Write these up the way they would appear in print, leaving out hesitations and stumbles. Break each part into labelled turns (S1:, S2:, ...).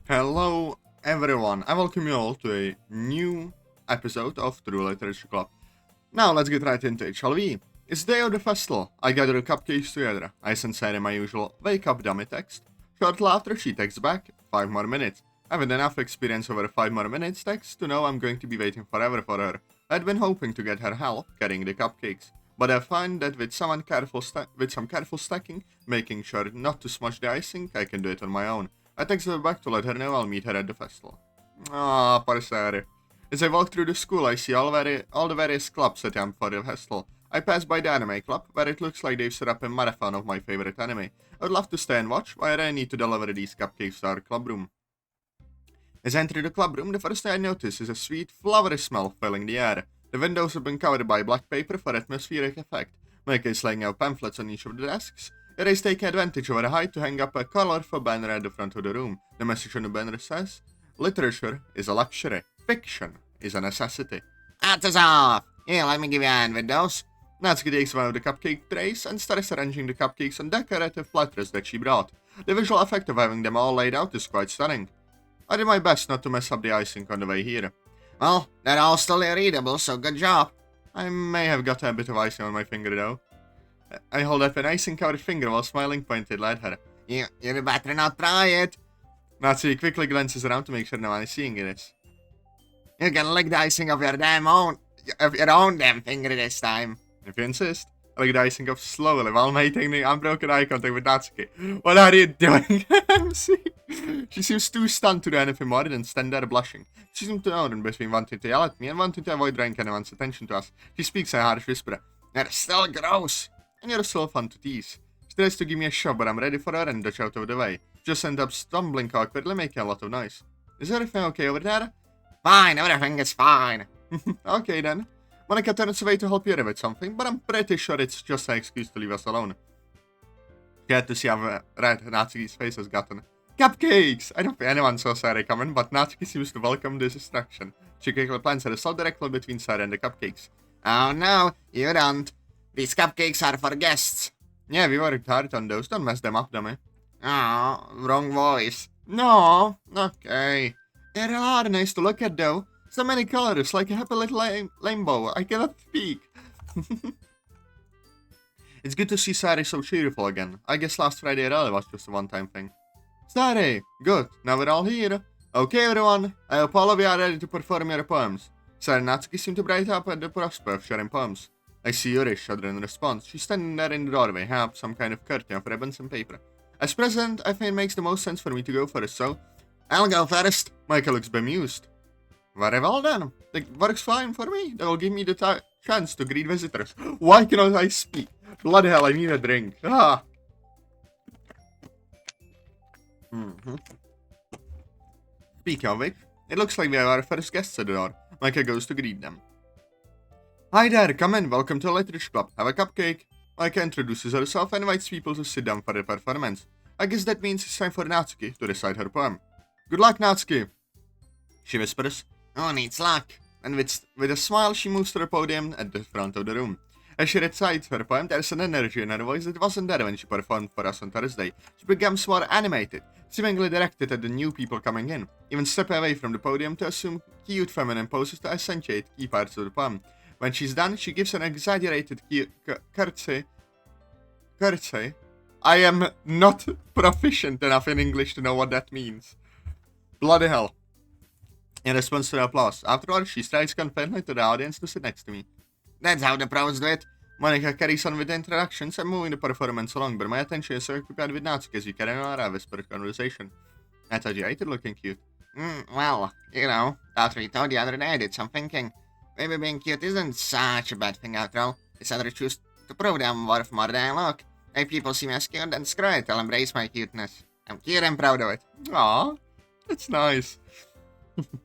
S1: Hello everyone, I welcome you all to a new episode of True Literature Club. Now let's get right into it, shall we? It's the day of the festival. I gather the cupcakes together. I send Sarah my usual wake up dummy text. Shortly after she texts back, 5 more minutes. I've had enough experience over 5 more minutes text to know I'm going to be waiting forever for her. I'd been hoping to get her help carrying the cupcakes, but I find that with some careful stacking, making sure not to smush the icing, I can do it on my own. I text her back to let her know I'll meet her at the festival. Ah, poor Sarah. As I walk through the school, I see all the various clubs set up for the festival. I pass by the anime club, where it looks like they've set up a marathon of my favorite anime. I would love to stay and watch, but I need to deliver these cupcakes to our club room. As I enter the club room, the first thing I notice is a sweet, flowery smell filling the air. The windows have been covered by black paper for atmospheric effect. Mike is laying out pamphlets on each of the desks. Yuri is taking advantage of her height to hang up a colorful banner at the front of the room. The message on the banner says, "Literature is a luxury. Fiction is a necessity."
S2: Atazoth! Here, let me give you a hand with those.
S1: Natsuki takes one of the cupcake trays and starts arranging the cupcakes on decorative platters that she brought. The visual effect of having them all laid out is quite stunning. I did my best not to mess up the icing on the way here.
S2: Well, they're all still readable, so good job.
S1: I may have got a bit of icing on my finger though. I hold up an icing-covered finger while smiling pointed at her.
S2: You better not try it.
S1: Natsuki quickly glances around to make sure no one is seeing this.
S2: You can lick the icing of your own damn finger this time.
S1: If you insist. I lick the icing off slowly while maintaining unbroken eye contact with Natsuki. What are you doing, MC? She seems too stunned to do anything more than stand there blushing. She seems to know in between wanting to yell at me and wanting to avoid drawing anyone's attention to us. She speaks in a harsh whisper.
S2: You're still gross.
S1: And you're so fun to tease. She tries to give me a shove, but I'm ready for her and dodge out of the way. Just end up stumbling awkwardly, making a lot of noise. Is everything okay over there?
S2: Fine, everything is fine.
S1: Okay then. Monica turns away to help Yuri with something, but I'm pretty sure it's just an excuse to leave us alone. Get to see how red Natsuki's face has gotten. Cupcakes! I don't think anyone saw Sarah coming, but Natsuki seems to welcome this distraction. She quickly plants her assault directly between Sarah and the cupcakes.
S2: Oh no, you don't. These cupcakes are for guests.
S1: Yeah, we worked hard on those. Don't mess them up, dummy.
S2: Oh, wrong voice.
S1: No, okay. They are nice to look at, though. So many colors, like a happy little rainbow. I cannot speak. It's good to see Sari so cheerful again. I guess last Friday really was just a one-time thing. Sari, good. Now we're all here. Okay, everyone. I hope all of you are ready to perform your poems. Sari and Natsuki seem to brighten up at the prospect of sharing poems. I see Yuri shudder in response. She's standing there in the doorway, hanging up some kind of curtain of ribbons and paper. As president, I think it makes the most sense for me to go first, so...
S2: I'll go first.
S1: Michael looks bemused. Very well then. That works fine for me. That will give me the chance to greet visitors. Why cannot I speak? Bloody hell, I need a drink. Ah. Speaking of which, it looks like we have our first guests at the door. Michael goes to greet them. Hi there, come in, welcome to the Literature Club. Have a cupcake. Micah introduces herself and invites people to sit down for the performance. I guess that means it's time for Natsuki to recite her poem. Good luck, Natsuki, she whispers.
S2: Who needs luck?
S1: And with a smile, she moves to the podium at the front of the room. As she recites her poem, there's an energy in her voice that wasn't there when she performed for us on Thursday. She becomes more animated, seemingly directed at the new people coming in, even stepping away from the podium to assume cute feminine poses to accentuate key parts of the poem. When she's done, she gives an exaggerated curtsy. I am not proficient enough in English to know what that means. Bloody hell. In response to the applause, afterwards, she strides confidently to the audience to sit next to me.
S2: That's how the pros do it.
S1: Monica carries on with the introductions and moving the performance along, but my attention is occupied with Natsuki as we carry on our whispered conversation. I thought you hated looking cute.
S2: Well, you know, after we told the other day, I did some thinking. Maybe being cute isn't such a bad thing after all. It's other choose to prove that I'm worth more than I look. If people see me as cute, then screw it, I'll embrace my cuteness. I'm cute and proud of it.
S1: Aww, that's nice.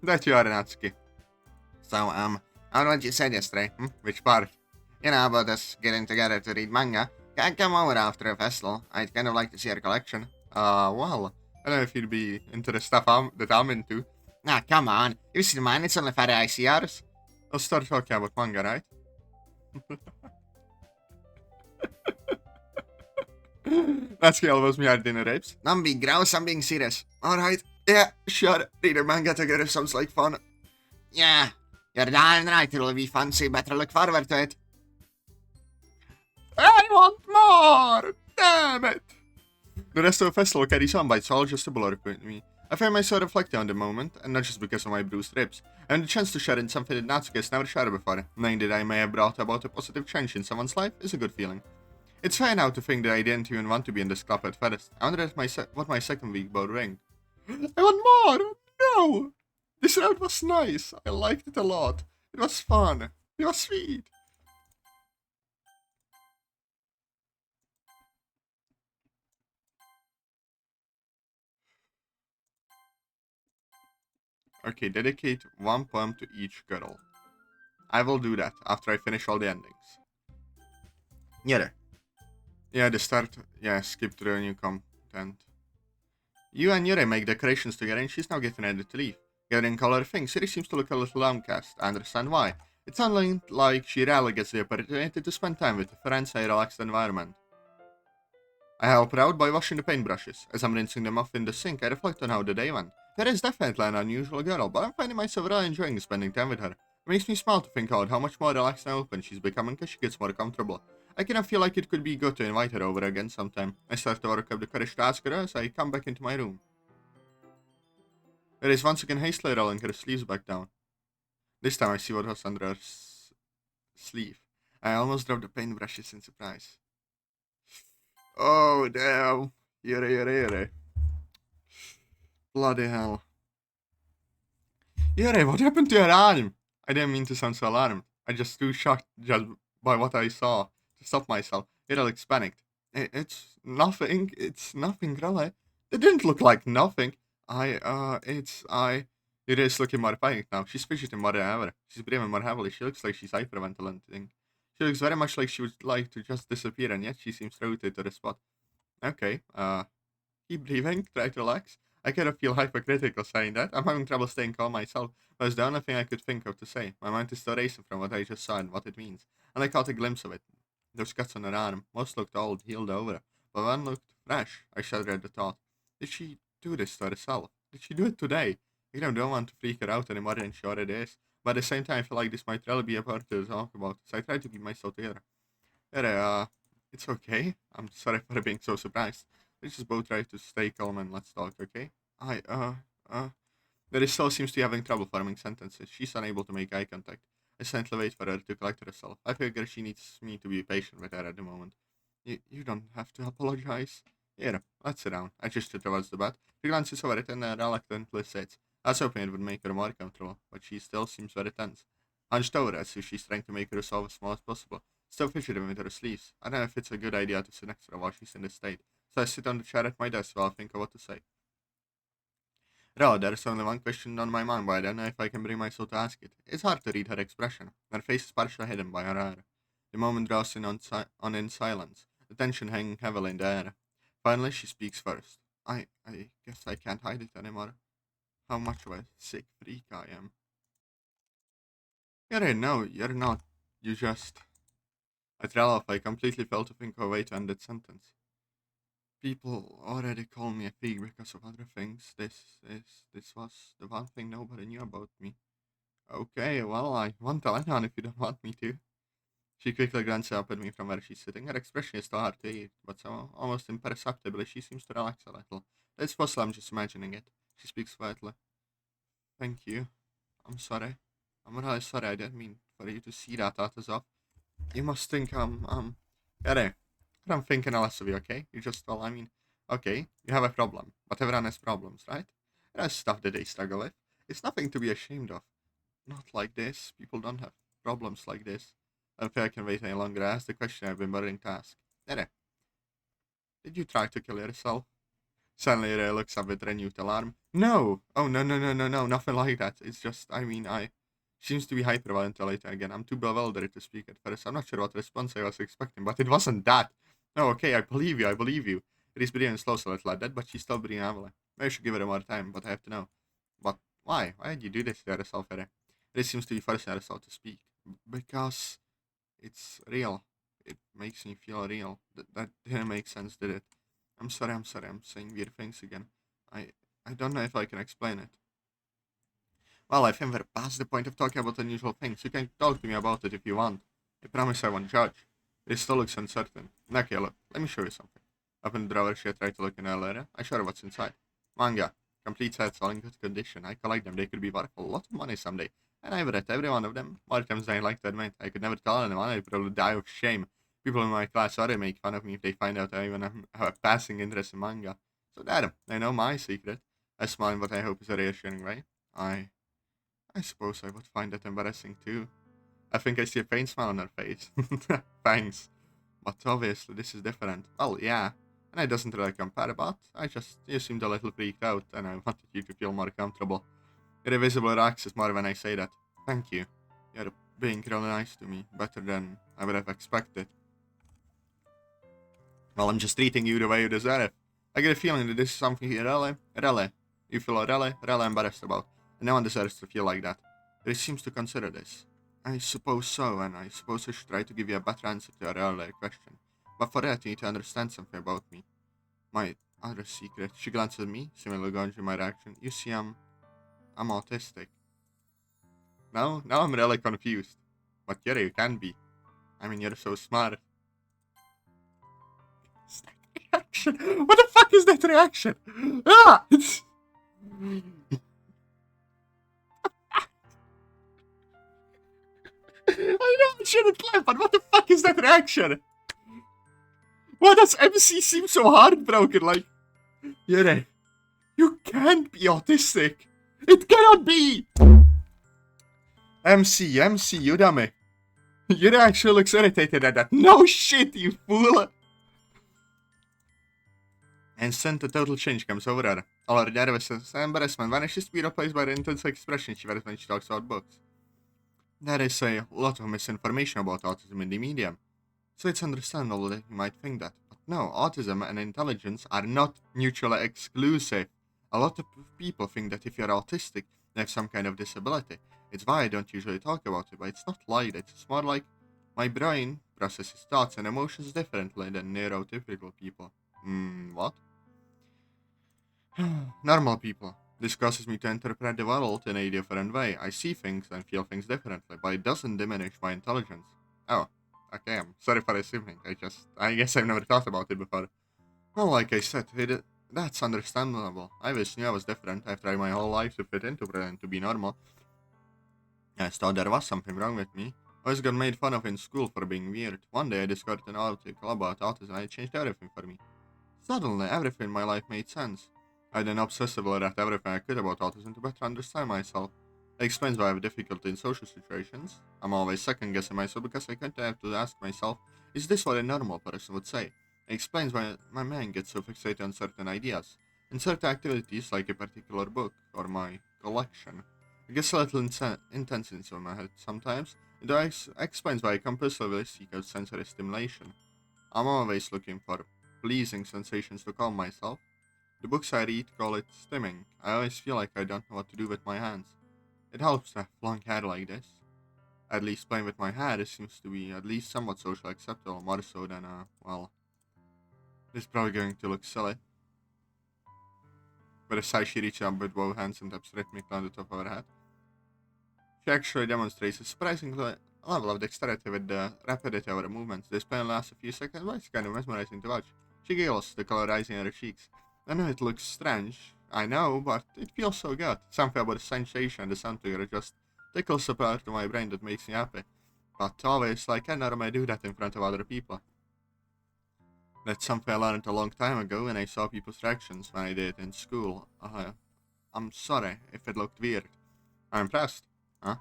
S1: That you are, Natsuki.
S2: So, on what you said yesterday,
S1: Which part?
S2: You know, about us getting together to read manga. Can't come over after the festival. I'd kind of like to see your collection.
S1: Well, I don't know if you'd be into the stuff that I'm into.
S2: Nah, come on. You see mine, it's only for the ICRs.
S1: I'll start talking about manga, right? Natsuki elbows me at dinner rapes.
S2: Don't be gross, I'm being serious.
S1: Alright, Yeah, sure. Reader manga together sounds like fun.
S2: Yeah, you're darn right, it'll be fun, so you better look forward to it.
S1: I want more! Damn it! The rest of the festival carries on, but it's all just a blur to me. I find myself reflecting on the moment, and not just because of my bruised ribs. And the chance to share in something that Natsuki has never shared before, knowing that I may have brought about a positive change in someone's life, is a good feeling. It's fair now to think that I didn't even want to be in this club at first. I wonder what my second week will bring. I want more! No! This round was nice. I liked it a lot. It was fun. It was sweet. Okay, dedicate one poem to each girl. I will do that after I finish all the endings. Yeah. Yeah, the start. Yeah, skip to the new content. You and Yuri make decorations together and she's now getting ready to leave. Gathering color things, Yuri seems to look a little downcast. I understand why. It sounds like she rarely gets the opportunity to spend time with friends in a relaxed environment. I help her out by washing the paintbrushes. As I'm rinsing them off in the sink, I reflect on how the day went. Yuri is definitely an unusual girl, but I'm finding myself really enjoying spending time with her. It makes me smile to think out how much more relaxed and open she's becoming as she gets more comfortable. I kind of feel like it could be good to invite her over again sometime. I start to work up the courage to ask her as I come back into my room. There is once again hastily rolling her sleeves back down. This time I see what was under her sleeve. I almost dropped the paintbrushes in surprise. Oh, damn. Yere, yere, yere. Bloody hell. Yere, what happened to your arm? I didn't mean to sound so alarmed. I just too shocked just by what I saw to stop myself. Yere looks panicked. It's nothing. It's nothing, really. It didn't look like nothing. I. It is looking more panicked now. She's fidgeting more than ever. She's breathing more heavily. She looks like she's hyperventilating. She looks very much like she would like to just disappear, and yet she seems rooted to the spot. Okay, keep breathing, try to relax. I kind of feel hypercritical saying that. I'm having trouble staying calm myself, but it's the only thing I could think of to say. My mind is still racing from what I just saw and what it means, and I caught a glimpse of it. Those cuts on her arm. Most looked old, healed over, but one looked fresh. I shuddered at the thought. Did she do this to herself? Did she do it today? I don't want to freak her out any more than she already is, but at the same time I feel like this might really be a part to talk about, so I try to keep myself together. Yeah, it's okay. I'm sorry for being so surprised. Let's just both try to stay calm and let's talk, okay? Uh. There still seems to be having trouble forming sentences. She's unable to make eye contact. I silently wait for her to collect herself. I figure she needs me to be patient with her at the moment. You don't have to apologize. Here, let's sit down. I gesture towards the bed. She glances over it and reluctantly sits. I was hoping it would make her more comfortable, but she still seems very tense. Hunched over as if she's trying to make herself as small as possible. Still fidgeting with her sleeves. I don't know if it's a good idea to sit next to her while she's in this state, so I sit on the chair at my desk while I think of what to say. There's only one question on my mind, but I don't know if I can bring myself to ask it. It's hard to read her expression. Her face is partially hidden by her hair. The moment draws on in silence, the tension hanging heavily in the air. Finally, she speaks first. I guess I can't hide it anymore. How much of a sick freak I am. No, you're not. You just. I trail off. I completely failed to think of a way to end that sentence. People already call me a pig because of other things. This was the one thing nobody knew about me. Okay, well, I won't tell anyone if you don't want me to. She quickly glances up at me from where she's sitting. Her expression is still hard to read, but so almost imperceptibly she seems to relax a little. It's possible I'm just imagining it. She speaks quietly. Thank you. I'm sorry. I'm really sorry. I didn't mean for you to see that, Atazoth. You must think yeah, I'm thinking less of you, okay? You just, well, I mean, okay, you have a problem, but everyone has problems, right? There's stuff that they struggle with. It's nothing to be ashamed of. Not like this. People don't have problems like this. I don't think I can wait any longer. I asked the question I've been burning to ask. Nere, did you try to kill yourself? Suddenly Ray looks up with renewed alarm. No! Oh, no, no, no, no, no, nothing like that. It's just, I mean, I... Seems to be hyperventilating again. I'm too bewildered to speak at first. I'm not sure what response I was expecting, but it wasn't that. No, okay, I believe you, I believe you. It is breathing slow a little like that, but she's still breathing heavily. Maybe I should give her more time, but I have to know. But why? Why did you do this to yourself, Ray? It seems to be forcing herself to speak. Because it's real. It makes me feel real. That didn't make sense, did it? I'm sorry, I'm saying weird things again. I I don't know if I can explain it. Well, I think we're past the point of talking about unusual things. You can talk to me about it if you want. I promise I won't judge. It still looks uncertain. Okay, look, let me show you something. Open the drawer she tried to look in earlier. I showed her what's inside. Manga. Complete sets, all in good condition. I collect them. They could be worth a lot of money someday. And I've read every one of them. More times than I like to admit. I could never tell anyone. I'd probably die of shame. People in my class already make fun of me if they find out I even have a passing interest in manga. So there, I know my secret. I smile in what I hope is a reassuring way. I suppose I would find that embarrassing too. I think I see a faint smile on her face. Thanks. But obviously this is different. Well, yeah. And it doesn't really compare, but you seemed a little freaked out, and I wanted you to feel more comfortable. Your invisible relaxes more when I say that. Thank you. You're being really nice to me, better than I would have expected. Well, I'm just treating you the way you deserve. I get a feeling that this is something you you feel really embarrassed about, and no one deserves to feel like that. But it seems to consider this. I suppose so, and I suppose I should try to give you a better answer to your earlier question. But for that, you need to understand something about me. My other secret. She glances at me, seemingly going through my reaction. You see, I'm autistic. Now I'm really confused. But yeah, you can be. I mean, you're so smart. Is that reaction? What the fuck is that reaction? Ah! I know I shouldn't laugh, but what the fuck is that reaction? Why does MC seem so heartbroken? Like, Yuri, you can't be autistic. It cannot be. MC, you dummy. Yuri actually looks irritated at that. No shit, you fool. Instant, a total change comes over her. All her nervousness and embarrassment vanishes to be replaced by the intense expression she wears when she talks about books. There is a lot of misinformation about autism in the media, so it's understandable that you might think that. But no, autism and intelligence are not mutually exclusive. A lot of people think that if you're autistic, you have some kind of disability. It's why I don't usually talk about it, but it's not like that. It's more like my brain processes thoughts and emotions differently than neurotypical people. What? Normal people. This causes me to interpret the world in a different way. I see things and feel things differently, but it doesn't diminish my intelligence. Oh, okay, I'm sorry for assuming. I guess I've never thought about it before. Well, like I said, that's understandable. I always knew I was different. I've tried my whole life to fit into pretend to be normal. I thought there was something wrong with me. I always got made fun of in school for being weird. One day I discovered an article about autism and it changed everything for me. Suddenly, everything in my life made sense. I then obsessively read everything I could about autism to better understand myself. It explains why I have difficulty in social situations. I'm always second guessing myself because I can't have to ask myself, is this what a normal person would say? It explains why my mind gets so fixated on certain ideas. In certain activities, like a particular book or my collection, it gets a little intense in my head sometimes. It explains why I compulsively seek out sensory stimulation. I'm always looking for pleasing sensations to calm myself. The books I read call it stimming. I always feel like I don't know what to do with my hands. It helps to have long hair like this. At least playing with my hair seems to be at least somewhat socially acceptable, more so than, well, this is probably going to look silly. But as she reaches up with both hands and taps rhythmically on the top of her head, she actually demonstrates a surprising level of dexterity with the rapidity of her movements. This play lasts a few seconds, but it's kind of mesmerizing to watch. She giggles, the color rising in her cheeks. I know it looks strange, I know, but it feels so good. Something about the sensation and the sound together just tickles a part of my brain that makes me happy. But always, like, I normally do that in front of other people. That's something I learned a long time ago when I saw people's reactions when I did it in school. I'm sorry if it looked weird. I'm impressed. Huh?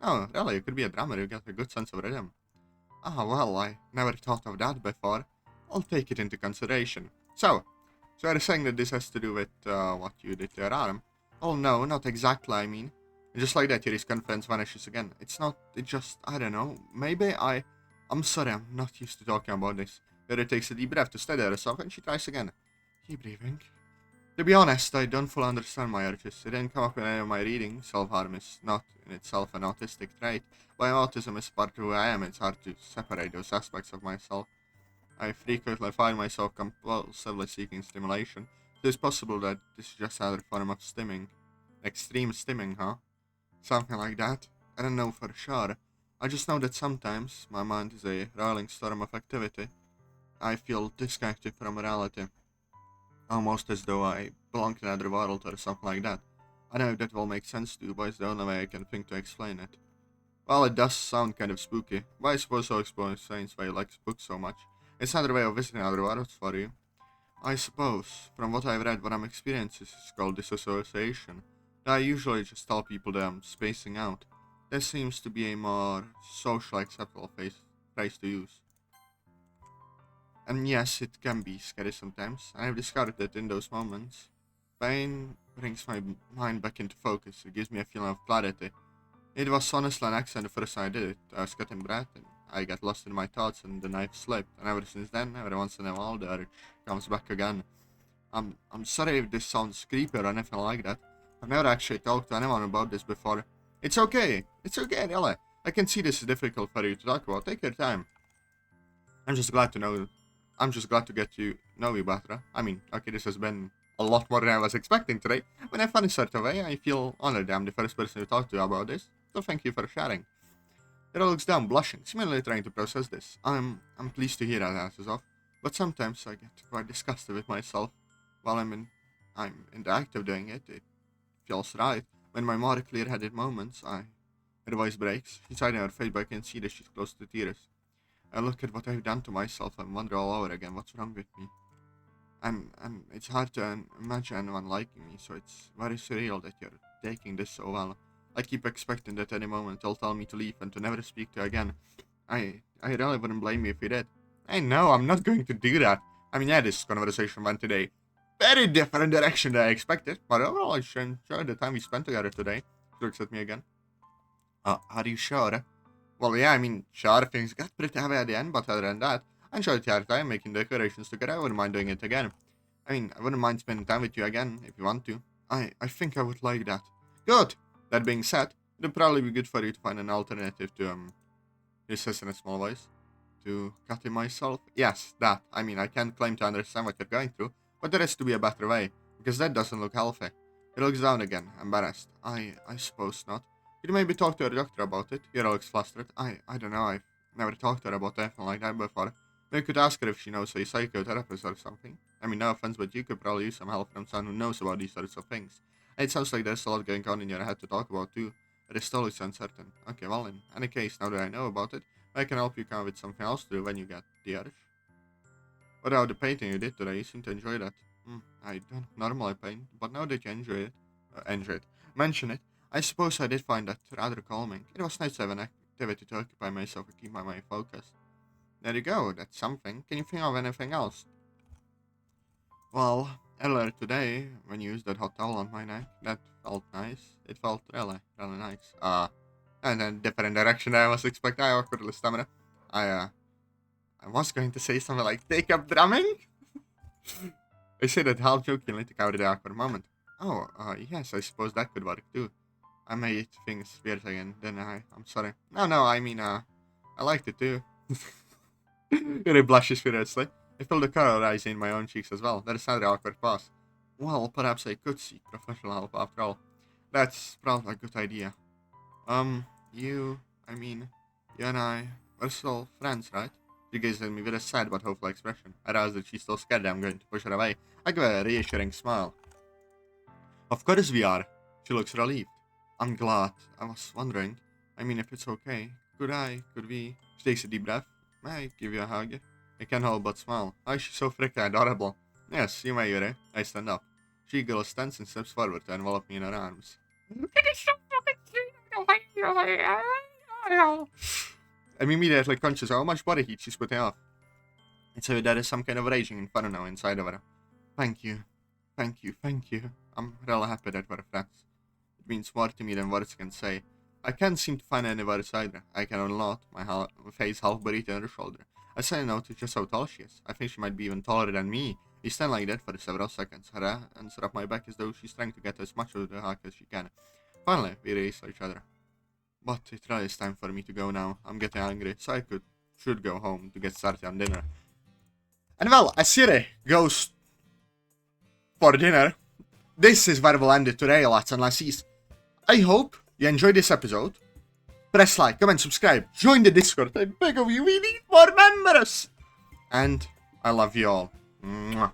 S1: Oh, really, you could be a drummer, you get a good sense of rhythm. Ah, well, I never thought of that before. I'll take it into consideration. So you're saying that this has to do with, what you did to your arm? Oh no, not exactly, I mean. Just like that, Yuri's confidence vanishes again. I don't know, maybe I'm sorry, I'm not used to talking about this. Yuri takes a deep breath to steady herself and she tries again. Keep breathing. To be honest, I don't fully understand my urges. It didn't come up in any of my reading. Self-harm is not in itself an autistic trait, but autism is part of who I am. It's hard to separate those aspects of myself. I frequently find myself compulsively seeking stimulation, It's possible that this is just another form of stimming. Extreme stimming, huh? Something like that. I don't know for sure. I just know that sometimes my mind is a rolling storm of activity. I feel disconnected from reality. Almost as though I belong to another world or something like that. I know that will make sense to you, but it's the only way I can think to explain it. Well, it does sound kind of spooky, but I suppose so explains why you like books so much. It's another way of visiting other worlds for you. I suppose, from what I've read, what I'm experiencing is called disassociation. I usually just tell people that I'm spacing out. That seems to be a more social acceptable phrase to use. And yes, it can be scary sometimes. I've discovered that in those moments, pain brings my mind back into focus. It gives me a feeling of clarity. It was honestly an accident the first time I did it. I was cutting breath and I got lost in my thoughts and the knife slipped. And ever since then, every once in a while, the urge comes back again. I'm sorry if this sounds creepy or anything like that. I've never actually talked to anyone about this before. It's okay. It's okay, really. I can see this is difficult for you to talk about. Take your time. I'm just glad to know. I'm just glad to get to know you better. I mean, okay, this has been a lot more than I was expecting today. But in a funny sort of way, I feel honored I'm the first person to talk to you about this. So thank you for sharing. Hiro looks down, blushing, seemingly trying to process this. I'm pleased to hear that, Atazoth. But sometimes I get quite disgusted with myself. While I'm in the act of doing it, it feels right. When my more clear-headed moments, her voice breaks. She's hiding her face, but I can see that she's close to tears. I look at what I've done to myself and wonder all over again what's wrong with me. And it's hard to imagine anyone liking me, so it's very surreal that you're taking this so well. I keep expecting that any moment you'll tell me to leave and to never speak to you again. I really wouldn't blame you if you did. I know, I'm not going to do that. I mean, yeah, this conversation went today. Very different direction than I expected, but overall I enjoyed the time we spent together today. She looks at me again. Are you sure? Well, yeah, I mean, sure, things got pretty heavy at the end, but other than that, I enjoyed the time making decorations together. I wouldn't mind doing it again. I mean, I wouldn't mind spending time with you again, if you want to. I think I would like that. Good! That being said, it'd probably be good for you to find an alternative to, he says in a small voice, to cutting myself. Yes, that. I mean, I can't claim to understand what you're going through, but there has to be a better way, because that doesn't look healthy. He looks down again, embarrassed. I suppose not. You'd maybe talk to your doctor about it. Hiro looks flustered. I don't know, I've never talked to her about anything like that before. Maybe you could ask her if she knows a psychotherapist or something. I mean, no offense, but you could probably use some help from someone who knows about these sorts of things. It sounds like there's a lot going on in your head to talk about too, but it still looks uncertain. Okay, well, in any case, now that I know about it, I can help you come up with something else to do when you get the urge. What about the painting you did today? You seem to enjoy that. I don't normally paint, but now that you mention it, I suppose I did find that rather calming. It was nice to have an activity to occupy myself and keep my mind focused. There you go, that's something. Can you think of anything else? Well, earlier today, when you used that hot towel on my neck, that felt nice. It felt really nice. And then different direction than I was expecting. I awkwardly stammered. I was going to say something like, take up drumming? I said that half jokingly to cover the awkward moment. Oh, yes, I suppose that could work too. I made things weird again, didn't I? I'm sorry. No, I mean, I liked it too. Yuri blushes furiously. I feel the color rising in my own cheeks as well. That is another awkward pause. Well, perhaps I could seek professional help after all. That's probably a good idea. You and I, we're still friends, right? She gazes at me with a sad but hopeful expression. I realize that she's still scared that I'm going to push her away. I give her a reassuring smile. Of course we are. She looks relieved. I'm glad. I was wondering. I mean, if it's okay, could we? She takes a deep breath. May I give you a hug? I can't help but smile. Oh, she's so freaking adorable. Yes, you may, Yuri. I stand up. She giggles tense and steps forward to envelop me in her arms. It is so fucking I'm immediately conscious of how much body heat she's putting off. And so there is some kind of raging inferno inside of her. Thank you. I'm really happy that we're friends. It means more to me than words can say. I can't seem to find any words either. I can only nod, my face half buried in her shoulder. I suddenly notice just how tall she is. I think she might be even taller than me. We stand like that for several seconds. Her hands up my back as though she's trying to get as much of the hug as she can. Finally, we race each other. But it really is time for me to go now. I'm getting hungry, so I should go home to get started on dinner. And well, as Yuri goes for dinner. This is where we'll end it today, lads and lassies. I hope you enjoyed this episode. Press like, comment, subscribe, join the Discord. I beg of you, we need more members. And I love you all. Mwah.